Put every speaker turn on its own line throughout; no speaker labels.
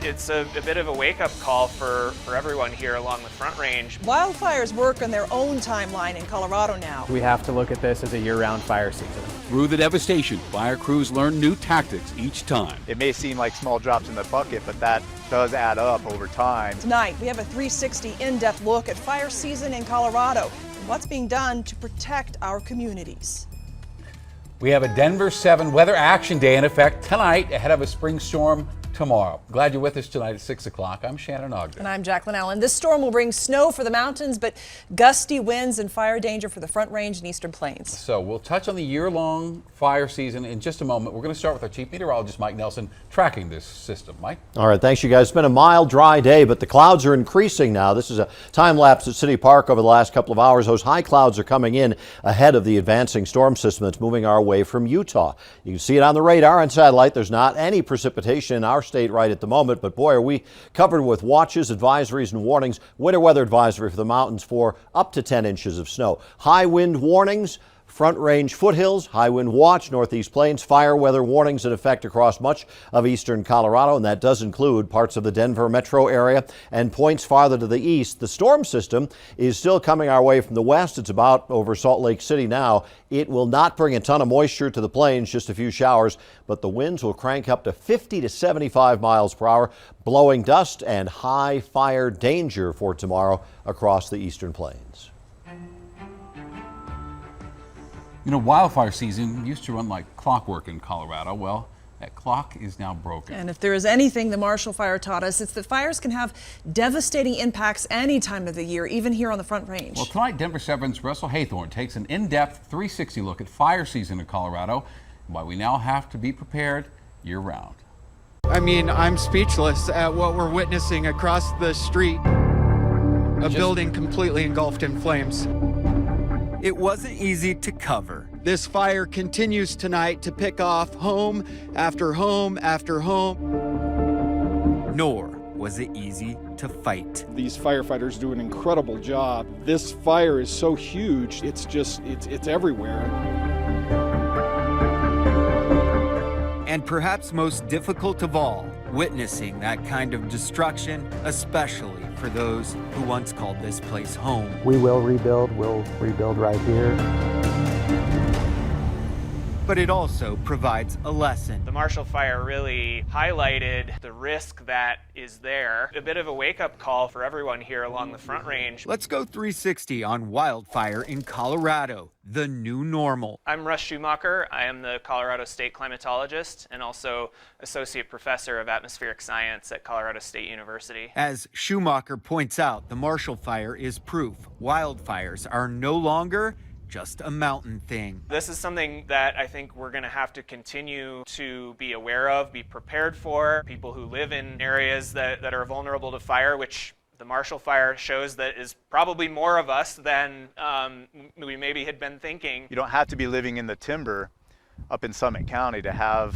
it's a bit of a wake-up call for everyone here along the Front Range.
Wildfires work on their own timeline in Colorado now.
We have to look at this as a year-round fire season.
Through the devastation, fire crews learn new tactics each time.
It may seem like small drops in the bucket, but that does add up over time.
Tonight, we have a 360 in-depth look at fire season in Colorado and what's being done to protect our communities.
We have a Denver 7 Weather Action Day in effect tonight ahead of a spring storm tomorrow. Glad you're with us tonight at 6 o'clock. I'm Shannon Ogden.
And I'm JACLYN Allen. This storm will bring snow for the mountains, but gusty winds and fire danger for the Front Range and Eastern Plains.
So we'll touch on the year-long fire season in just a moment. We're going to start with our Chief Meteorologist, Mike Nelson, tracking this system. Mike?
All right, thanks you guys. It's been a mild, dry day, but the clouds are increasing now. This is a time lapse at City Park over the last couple of hours. Those high clouds are coming in ahead of the advancing storm system that's moving our way from Utah. You can see it on the radar and satellite. There's not any precipitation in our state right at the moment, but boy, are we covered with watches, advisories, and warnings. Winter weather advisory for the mountains for up to 10 inches of snow. High wind warnings. Front Range foothills, high wind watch, Northeast Plains, fire weather warnings in effect across much of eastern Colorado, and that does include parts of the Denver metro area and points farther to the east. The storm system is still coming our way from the west. It's about over Salt Lake City now. It will not bring a ton of moisture to the plains, just a few showers, but the winds will crank up to 50 to 75 miles per hour, blowing dust and high fire danger for tomorrow across the eastern plains.
You know, wildfire season used to run like clockwork in Colorado. Well, that clock is now broken.
And if there is anything the Marshall Fire taught us, it's that fires can have devastating impacts any time of the year, even here on the Front Range.
Well, tonight, Denver 7's Russell Haythorne takes an in-depth 360 look at fire season in Colorado and why we now have to be prepared year-round.
I mean, I'm speechless at what we're witnessing across the street. A building completely engulfed in flames.
It wasn't easy to cover.
This fire continues tonight to pick off home after home after home.
Nor was it easy to fight.
These firefighters do an incredible job. This fire is so huge, it's everywhere.
And perhaps most difficult of all, witnessing that kind of destruction, especially for those who once called this place home.
We'll rebuild right here.
But it also provides a lesson.
The Marshall Fire really highlighted the risk that is there. A bit of a wake-up call for everyone here along the Front Range.
Let's go 360 on wildfire in Colorado, the new normal.
I'm Russ Schumacher. I am the Colorado State climatologist and also associate professor of atmospheric science at Colorado State University.
As Schumacher points out, the Marshall Fire is proof wildfires are no longer just a mountain thing.
This is something that I think we're going to have to continue to be aware of, be prepared for. People who live in areas that are vulnerable to fire, which the Marshall Fire shows that is probably more of us than we maybe had been thinking.
You don't have to be living in the timber up in Summit County to have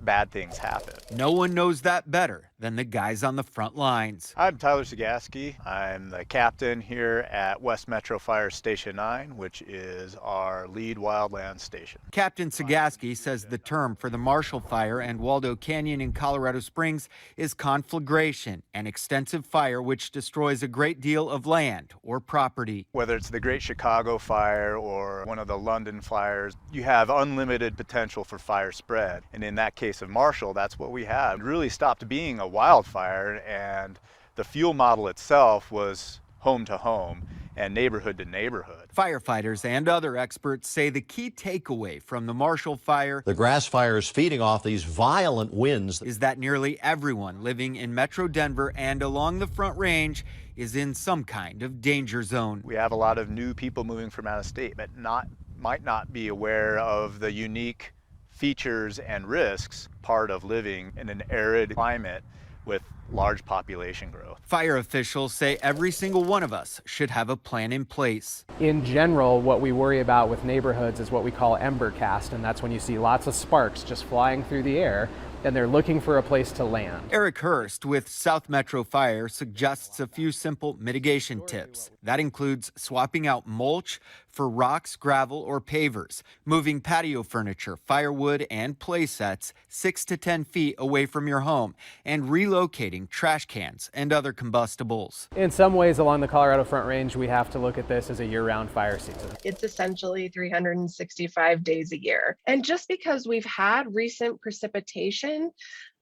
bad things happen.
No one knows that better than the guys on the front lines.
I'm Tyler Zagaski. I'm the captain here at West Metro Fire Station 9, which is our lead wildland station.
Captain Zagaski says the term for the Marshall Fire and Waldo Canyon in Colorado Springs is conflagration, an extensive fire which destroys a great deal of land or property.
Whether it's the Great Chicago Fire or one of the London fires, you have unlimited potential for fire spread. And in that case of Marshall, that's what we had. It really stopped being a wildfire, and the fuel model itself was home to home and neighborhood to neighborhood.
Firefighters and other experts say the key takeaway from the Marshall Fire,
The grass fire is feeding off these violent winds,
is that nearly everyone living in Metro Denver and along the Front Range is in some kind of danger zone.
We have a lot of new people moving from out of state, but might not be aware of the unique features and risks part of living in an arid climate with large population growth.
Fire officials say every single one of us should have a plan in place.
In general, what we worry about with neighborhoods is what we call ember cast, and that's when you see lots of sparks just flying through the air, and they're looking for a place to land.
Eric Hurst with South Metro Fire suggests a few simple mitigation tips. That includes swapping out mulch for rocks, gravel, or pavers, moving patio furniture, firewood, and play sets 6 to 10 feet away from your home, and relocating trash cans and other combustibles.
In some ways along the Colorado Front Range, we have to look at this as a year-round fire season.
It's essentially 365 days a year. And just because we've had recent precipitation,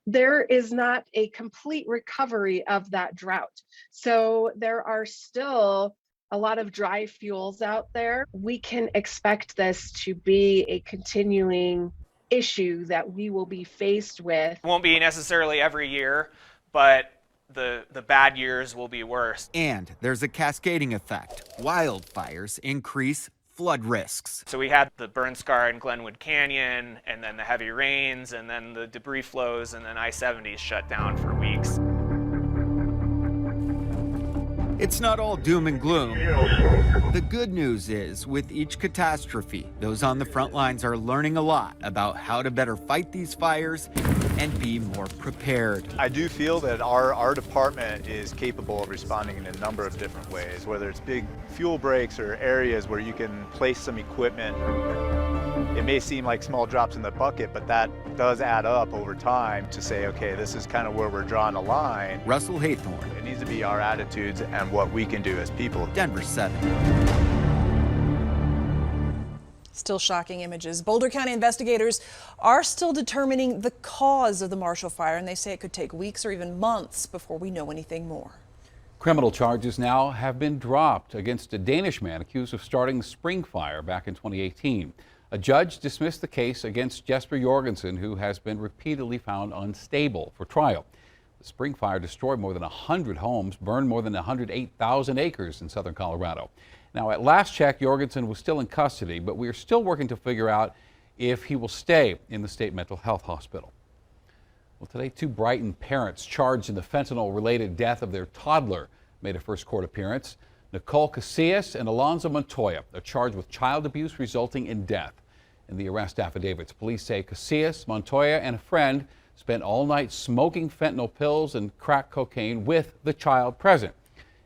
there is not a complete recovery of that drought. So there are still a lot of dry fuels out there. We can expect this to be a continuing issue that we will be faced with.
It won't be necessarily every year, but the bad years will be worse.
And there's a cascading effect. Wildfires increase flood risks.
So we had the burn scar in Glenwood Canyon, and then the heavy rains, and then the debris flows, and then I-70 is shut down for weeks.
It's not all doom and gloom. The good news is, with each catastrophe, those on the front lines are learning a lot about how to better fight these fires and be more prepared.
I do feel that our department is capable of responding in a number of different ways, whether it's big fuel breaks or areas where you can place some equipment. It may seem like small drops in the bucket, but that does add up over time to say, okay, this is kind of where we're drawing a line.
Russell Haythorne.
It needs to be our attitudes and what we can do as people.
Denver 7.
Still shocking images. Boulder County investigators are still determining the cause of the Marshall Fire, and they say it could take weeks or even months before we know anything more.
Criminal charges now have been dropped against a Danish man accused of starting the Spring Fire back in 2018. A judge dismissed the case against Jesper Jorgensen, who has been repeatedly found unstable, for trial. The Spring Fire destroyed more than 100 homes, burned more than 108,000 acres in southern Colorado. Now, at last check, Jorgensen was still in custody, but we are still working to figure out if he will stay in the state mental health hospital. Well, today, two Brighton parents charged in the fentanyl-related death of their toddler made a first court appearance. Nicole Casillas and Alonzo Montoya are charged with child abuse resulting in death. In the arrest affidavits, police say Casillas, Montoya, and a friend spent all night smoking fentanyl pills and crack cocaine with the child present.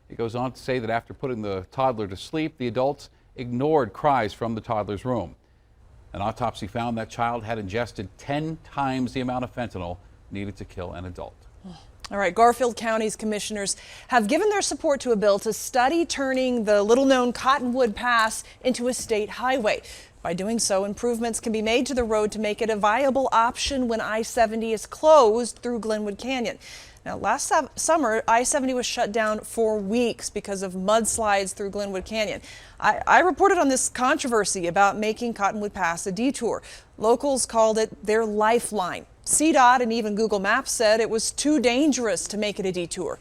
It goes on to say that after putting the toddler to sleep, the adults ignored cries from the toddler's room. An autopsy found that child had ingested 10 times the amount of fentanyl needed to kill an adult.
All right, Garfield County's commissioners have given their support to a bill to study turning the little-known Cottonwood Pass into a state highway. By doing so, improvements can be made to the road to make it a viable option when I-70 is closed through Glenwood Canyon. Now, last summer, I-70 was shut down for weeks because of mudslides through Glenwood Canyon. I reported on this controversy about making Cottonwood Pass a detour. Locals called it their lifeline. CDOT and even Google Maps said it was too dangerous to make it a detour.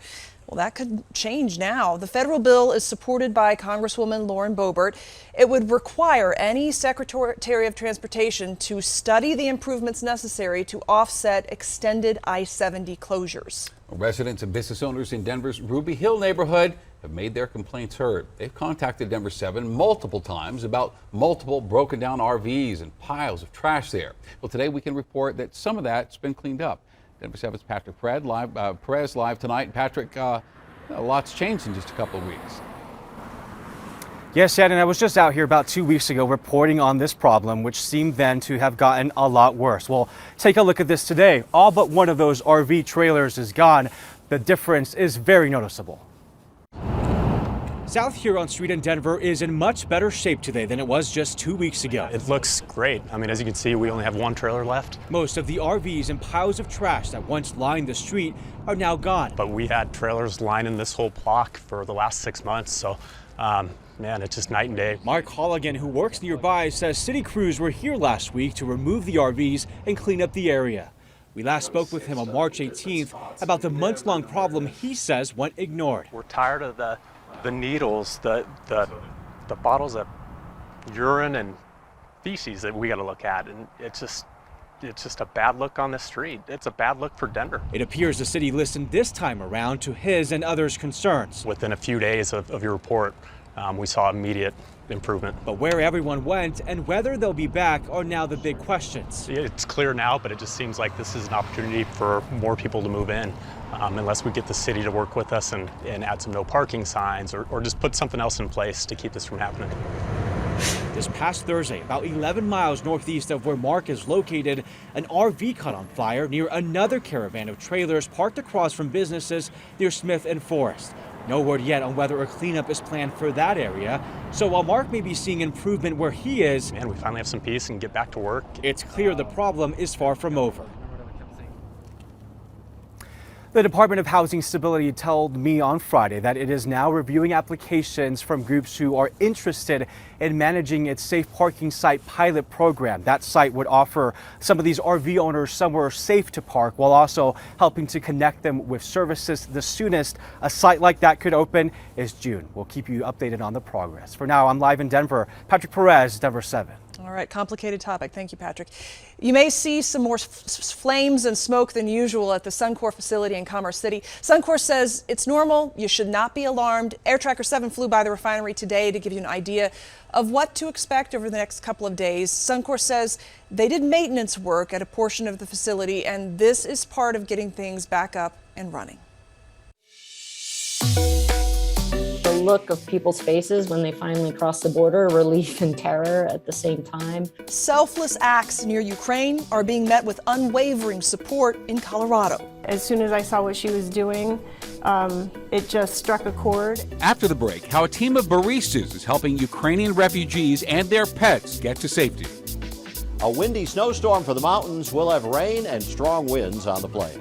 Well, that could change now. The federal bill is supported by Congresswoman Lauren Boebert. It would require any Secretary of Transportation to study the improvements necessary to offset extended I-70 closures.
Residents and business owners in Denver's Ruby Hill neighborhood have made their complaints heard. They've contacted Denver 7 multiple times about multiple broken down RVs and piles of trash there. Well, today we can report that some of that's been cleaned up. Denver 7's Patrick Perez live tonight. Patrick, a lot's changed in just a couple of weeks.
Yes, Shannon, I was just out here about 2 weeks ago reporting on this problem, which seemed then to have gotten a lot worse. Well, take a look at this today. All but one of those RV trailers is gone. The difference is very noticeable. South Huron Street in Denver is in much better shape today than it was just 2 weeks ago.
It looks great. I mean, as you can see, we only have one trailer left.
Most of the RVs and piles of trash that once lined the street are now gone.
But we had trailers lining this whole block for the last 6 months, so man, it's just night and day.
Mark Holligan, who works nearby, says city crews were here last week to remove the RVs and clean up the area. We last spoke with him on March 18th about the months-long problem he says went ignored.
We're tired of the needles, the bottles of urine and feces that we got to look at, and it's just a bad look on the street. It's a bad look for Denver.
It appears the city listened this time around to his and others' concerns.
Within a few days of your report, we saw immediate improvement.
But where everyone went and whether they'll be back are now the big questions.
It's clear now, but it just seems like this is an opportunity for more people to move in. Unless we get the city to work with us and add some no parking signs or just put something else in place to keep this from happening.
This past Thursday, about 11 miles northeast of where Mark is located, an RV caught on fire near another caravan of trailers parked across from businesses near Smith and Forest. No word yet on whether a cleanup is planned for that area. So while Mark may be seeing improvement where he is,
Man, we finally have some peace and get back to work.
it's clear the problem is far from over. The Department of Housing Stability told me on Friday that it is now reviewing applications from groups who are interested in managing its safe parking site pilot program. That site would offer some of these RV owners somewhere safe to park while also helping to connect them with services. The soonest a site like that could open is June. We'll keep you updated on the progress. For now, I'm live in Denver. Patrick Perez, Denver 7.
All right, complicated topic. Thank you, Patrick. You may see some more flames and smoke than usual at the Suncor facility in Commerce City. Suncor says it's normal. You should not be alarmed. Air Tracker 7 flew by the refinery today to give you an idea of what to expect over the next couple of days. Suncor says they did maintenance work at a portion of the facility, and this is part of getting things back up and running.
The look of people's faces when they finally cross the border, relief and terror at the same time.
Selfless acts near Ukraine are being met with unwavering support in Colorado.
As soon as I saw what she was doing, it just struck a chord.
After the break, how a team of baristas is helping Ukrainian refugees and their pets get to safety.
A windy snowstorm for the mountains will have rain and strong winds on the plain.